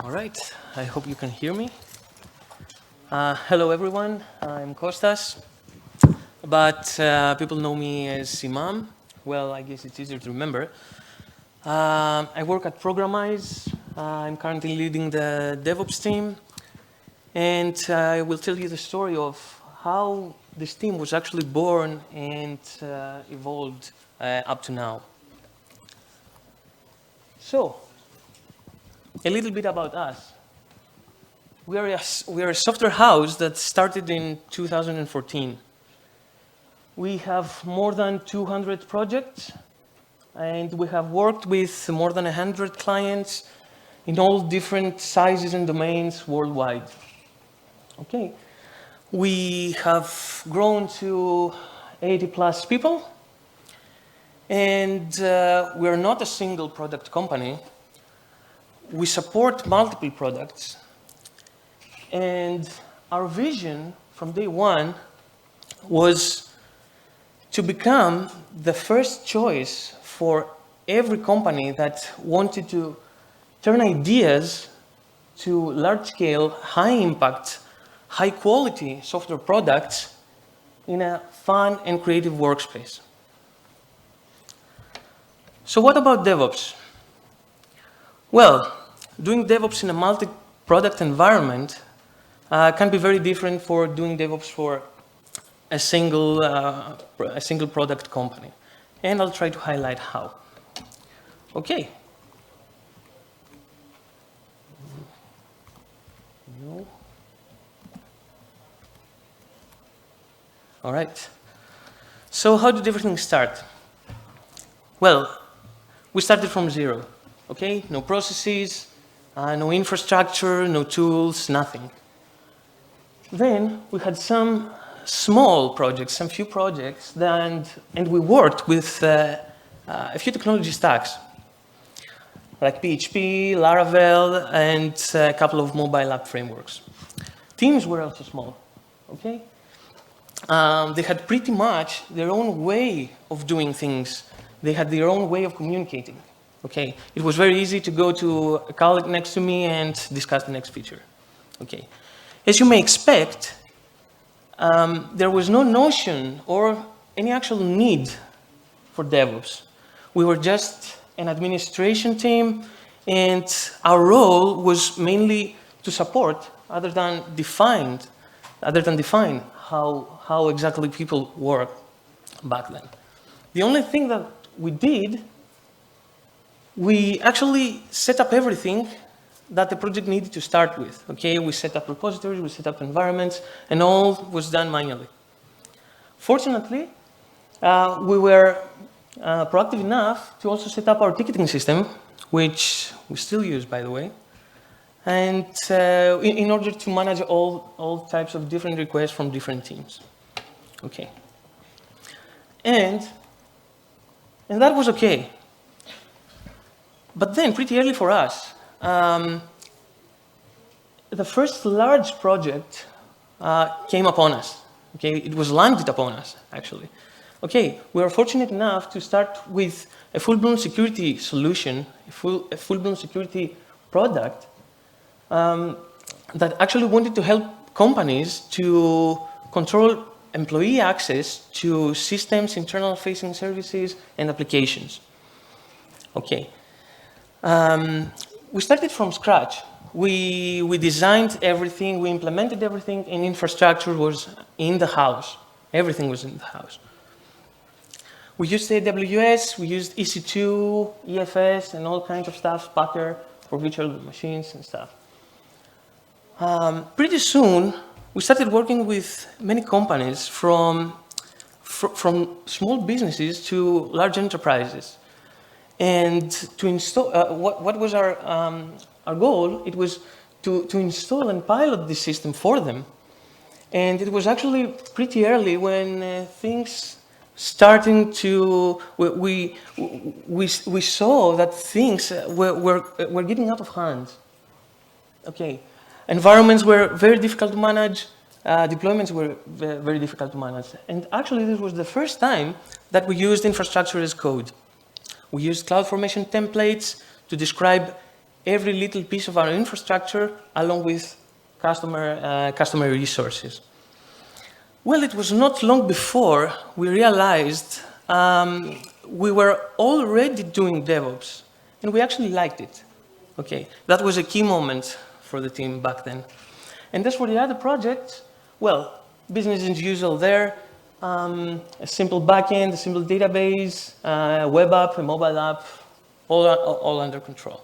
All right, I hope you can hear me. Hello everyone, I'm Costas, but people know me as Imam. Well, I guess it's easier to remember. I work at Programize. I'm currently leading the DevOps team, and I will tell you the story of how this team was actually born and evolved up to now. So, a little bit about us. We are a software house that started in 2014. We have more than 200 projects, and we have worked with more than 100 clients in all different sizes and domains worldwide. Okay, we have grown to 80 plus people, and we are not a single product company. We support multiple products. And our vision from day one was to become the first choice for every company that wanted to turn ideas to large-scale, high-impact, high-quality software products in a fun and creative workspace. So what about DevOps? Well, doing DevOps in a multi-product environment can be very different for doing DevOps for a single product company. And I'll try to highlight how. Okay. No. All right. So how did everything start? Well, we started from zero. Okay, no processes, no infrastructure, no tools, nothing. Then we had some small projects, some few projects, and we worked with a few technology stacks, like PHP, Laravel, and a couple of mobile app frameworks. Teams were also small, okay? They had pretty much their own way of doing things. They had their own way of communicating, okay? It was very easy to go to a colleague next to me and discuss the next feature, okay? As you may expect, there was no notion or any actual need for DevOps. We were just an administration team, and our role was mainly to support, other than define how exactly people work back then. The only thing that we did, we actually set up everything that the project needed to start with. Okay, we set up repositories, we set up environments, and all was done manually. Fortunately, we were proactive enough to also set up our ticketing system, which we still use, by the way, and in order to manage all types of different requests from different teams. Okay, and that was okay. But then, pretty early for us, the first large project came upon us. Okay, it was landed upon us, actually. Okay, we were fortunate enough to start with a full-blown security solution, a full-blown security product that actually wanted to help companies to control employee access to systems, internal-facing services, and applications. Okay. We started from scratch. We designed everything, we implemented everything, and infrastructure was in the house. Everything was in the house. We used AWS, we used EC2, EFS, and all kinds of stuff, Packer for virtual machines and stuff. Pretty soon, we started working with many companies from small businesses to large enterprises. And to install, what was our goal? It was to install and pilot the system for them. And it was actually pretty early when things starting to, we saw that things were getting out of hand. Okay, environments were very difficult to manage, deployments were very difficult to manage. And actually this was the first time that we used infrastructure as code. We used CloudFormation templates to describe every little piece of our infrastructure along with customer resources. Well, it was not long before we realized we were already doing DevOps, and we actually liked it. Okay, that was a key moment for the team back then. And as for the other projects, well, business as usual there, a simple backend, a simple database, a web app, a mobile app, all under control.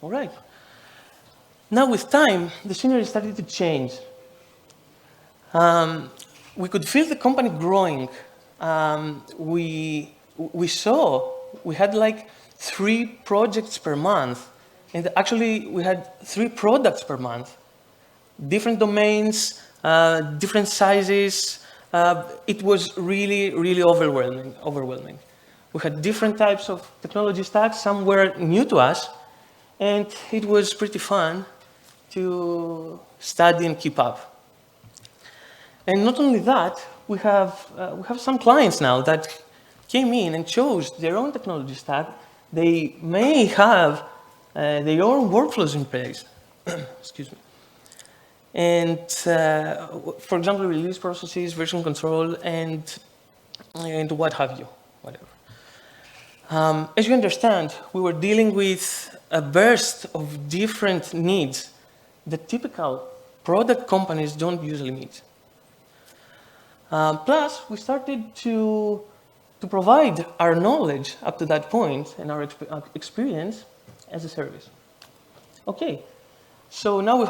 All right. Now with time, the scenery started to change. We could feel the company growing. We saw we had like 3 projects per month, and actually we had 3 products per month. Different domains, different sizes. It was really, really overwhelming. We had different types of technology stacks. Some were new to us, and it was pretty fun to study and keep up. And not only that, we have some clients now that came in and chose their own technology stack. They may have their own workflows in place. Excuse me. And for example, release processes, version control, and what have you, whatever. As you understand, we were dealing with a burst of different needs that typical product companies don't usually meet. Plus, we started to provide our knowledge up to that point and our experience as a service. Okay, so now we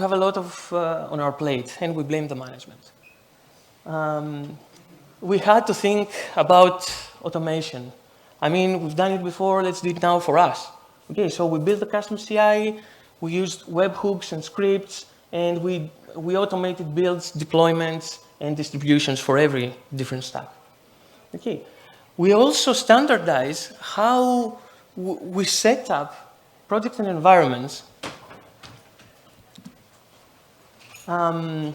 have a lot of on our plate, and we blame the management. We had to think about automation. I mean, we've done it before, let's do it now for us. Okay, so we built a custom CI, we used webhooks and scripts, and we automated builds, deployments, and distributions for every different stack. Okay, we also standardize how we set up projects and environments. In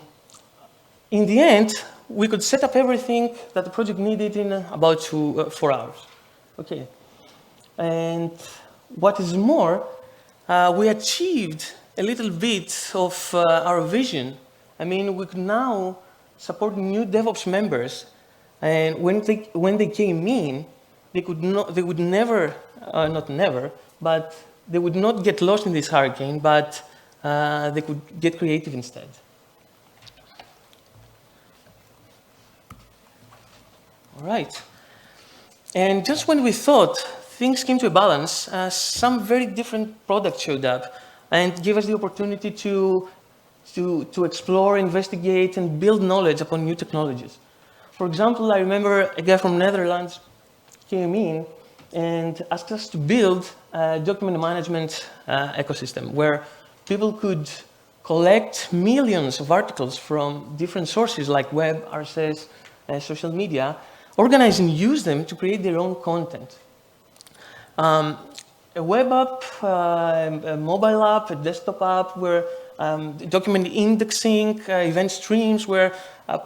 the end, we could set up everything that the project needed in about 4 hours. Okay, and what is more, we achieved a little bit of our vision. I mean, we could now support new DevOps members, and when they came in, they would never, not never, but they would not get lost in this hurricane, but they could get creative instead. All right. And just when we thought things came to a balance, some very different products showed up and gave us the opportunity to explore, investigate, and build knowledge upon new technologies. For example, I remember a guy from Netherlands came in and asked us to build a document management ecosystem where people could collect millions of articles from different sources like web, RSS, social media, organize and use them to create their own content. A web app, a mobile app, a desktop app, where document indexing, event streams were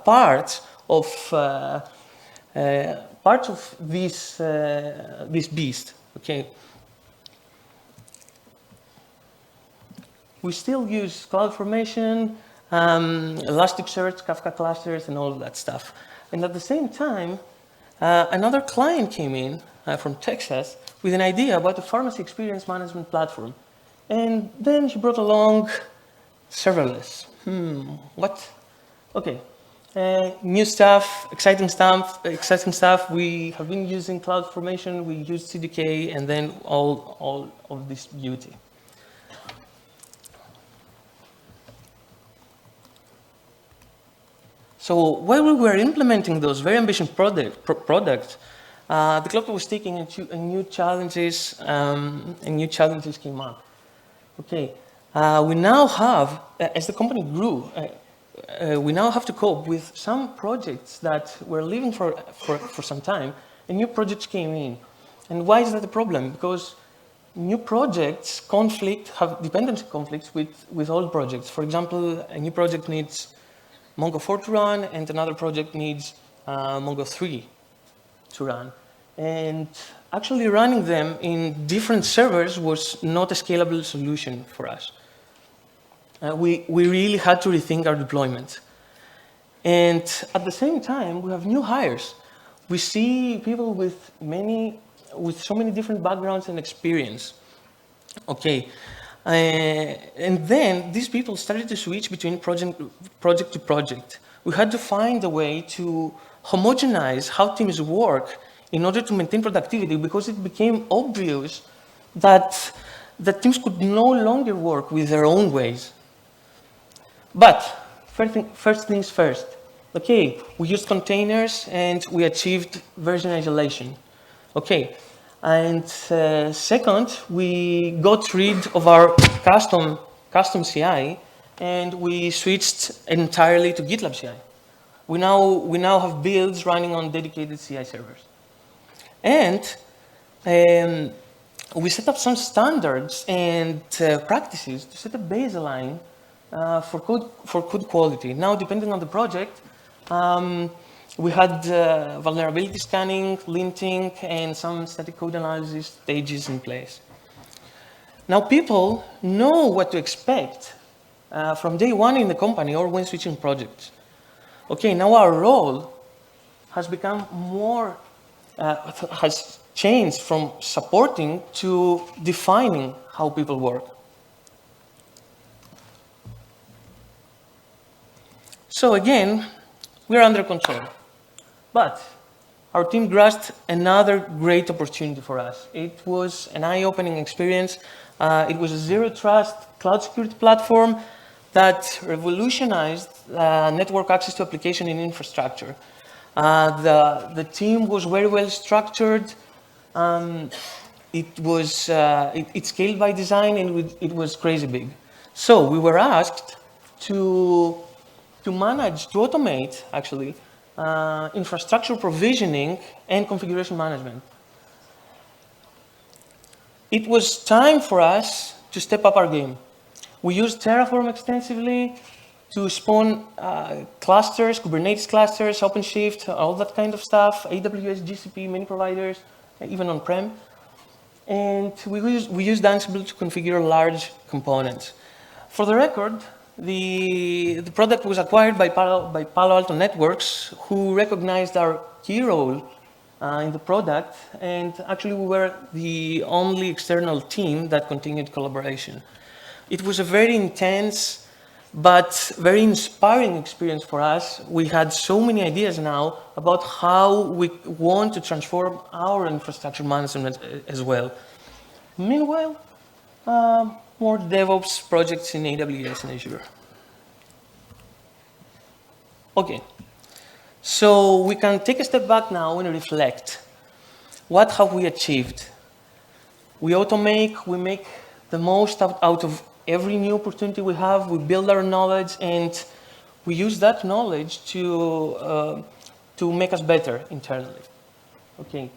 parts of this beast. Okay. We still use CloudFormation, Elasticsearch, Kafka clusters, and all of that stuff. And at the same time, another client came in from Texas with an idea about a pharmacy experience management platform. And then he brought along serverless. What? Okay. New stuff, exciting stuff. We have been using CloudFormation, we use CDK, and then all of this beauty. So while we were implementing those very ambitious products, the clock was ticking and new challenges came up. Okay, we now have, as the company grew, we now have to cope with some projects that were living for some time, and new projects came in. And why is that a problem? Because new projects have dependency conflicts with old projects. For example, a new project needs Mongo 4 to run, and another project needs Mongo 3 to run. And actually running them in different servers was not a scalable solution for us. We really had to rethink our deployment. And at the same time, we have new hires. We see people with so many different backgrounds and experience. Okay, and then these people started to switch between project to project. We had to find a way to homogenize how teams work in order to maintain productivity, because it became obvious that teams could no longer work with their own ways. But first things first. Okay, we used containers and we achieved version isolation. Okay, and second, we got rid of our custom CI and we switched entirely to GitLab CI. We now have builds running on dedicated CI servers. And we set up some standards and practices to set a baseline for code quality. Now, depending on the project, we had vulnerability scanning, linting, and some static code analysis stages in place. Now, people know what to expect from day one in the company or when switching projects. Okay, now our role has become has changed from supporting to defining how people work. So again, we're under control. But our team grasped another great opportunity for us. It was an eye-opening experience. It was a zero-trust cloud security platform that revolutionized network access to application and infrastructure. The team was very well structured. It scaled by design, and it was crazy big. So we were asked to automate, actually, infrastructure provisioning and configuration management. It was time for us to step up our game. We used Terraform extensively to spawn clusters, Kubernetes clusters, OpenShift, all that kind of stuff, AWS, GCP, many providers, even on-prem. And we used Ansible to configure large components. For the record, the product was acquired by Palo Alto Networks, who recognized our key role in the product, and actually we were the only external team that continued collaboration. It was a very intense but very inspiring experience for us. We had so many ideas now about how we want to transform our infrastructure management as well. Meanwhile, more DevOps projects in AWS and Azure. Okay, so we can take a step back now and reflect. What have we achieved? We automate, we make the most out of every new opportunity we have. We build our knowledge, and we use that knowledge to make us better internally. Okay,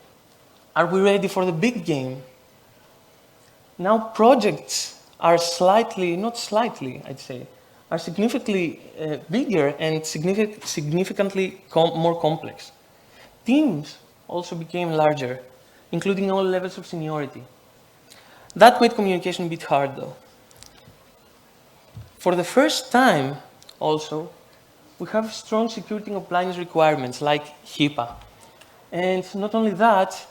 are we ready for the big game? Now projects are not slightly, I'd say, are significantly bigger and significantly more complex. Teams also became larger, including all levels of seniority. That made communication a bit hard, though. For the first time, also, we have strong security compliance requirements like HIPAA. And not only that,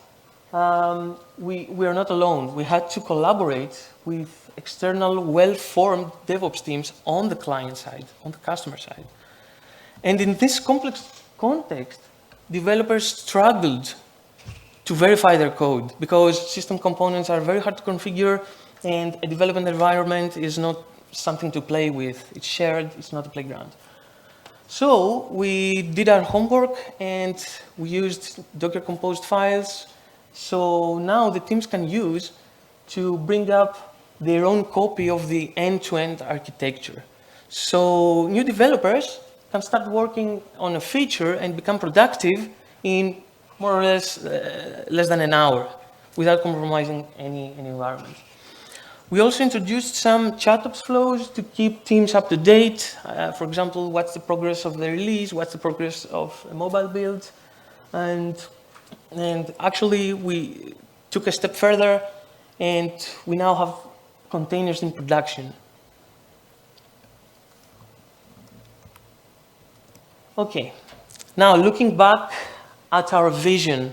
we are not alone. We had to collaborate with external, well-formed DevOps teams on the client side, on the customer side. And in this complex context, developers struggled to verify their code because system components are very hard to configure, and a development environment is not something to play with. It's shared, it's not a playground. So we did our homework and we used Docker composed files. So now the teams can use to bring up their own copy of the end-to-end architecture. So new developers can start working on a feature and become productive in more or less less than an hour without compromising any environment. We also introduced some ChatOps flows to keep teams up to date. For example, what's the progress of the release? What's the progress of mobile builds? And actually, took a step further, and we now have containers in production. Okay, now looking back at our vision,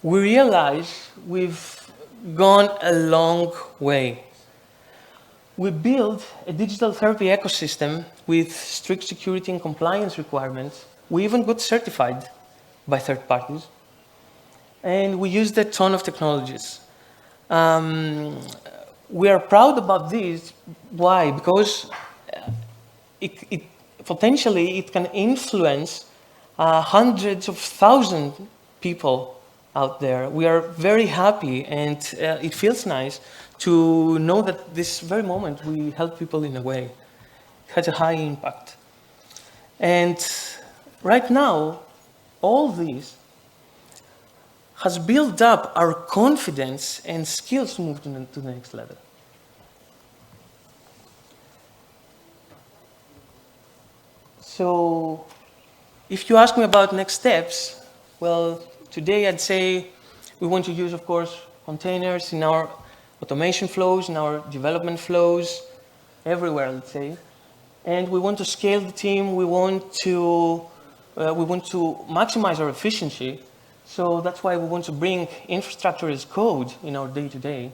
we realize we've gone a long way. We built a digital therapy ecosystem with strict security and compliance requirements. We even got certified by third parties. And we used a ton of technologies. We are proud about this. Why? Because it potentially it can influence hundreds of thousands of people out there. We are very happy, and it feels nice to know that this very moment we help people in a way. It has a high impact. And right now, all this has built up our confidence and skills to move to the next level. So if you ask me about next steps, well, today I'd say we want to use, of course, containers in our automation flows, in our development flows, everywhere, let's say. And we want to scale the team. We want to maximize our efficiency. So that's why we want to bring infrastructure as code in our day-to-day.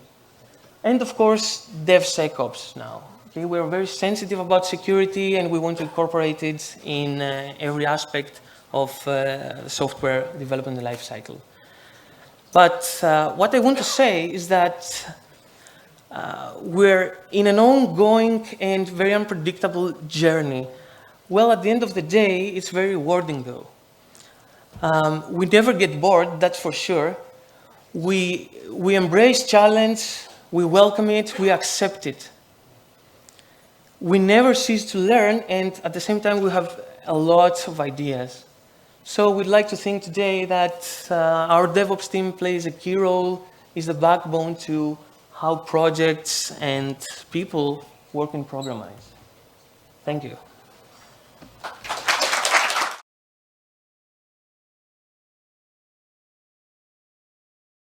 And of course, DevSecOps now. Okay, we're very sensitive about security, and we want to incorporate it in every aspect of software development lifecycle. But what I want to say is that we're in an ongoing and very unpredictable journey. Well, at the end of the day, it's very rewarding, though. We never get bored, that's for sure. We embrace challenge, we welcome it, we accept it. We never cease to learn, and at the same time, we have a lot of ideas. So we'd like to think today that our DevOps team plays a key role, is the backbone to how projects and people work in Programize. Thank you.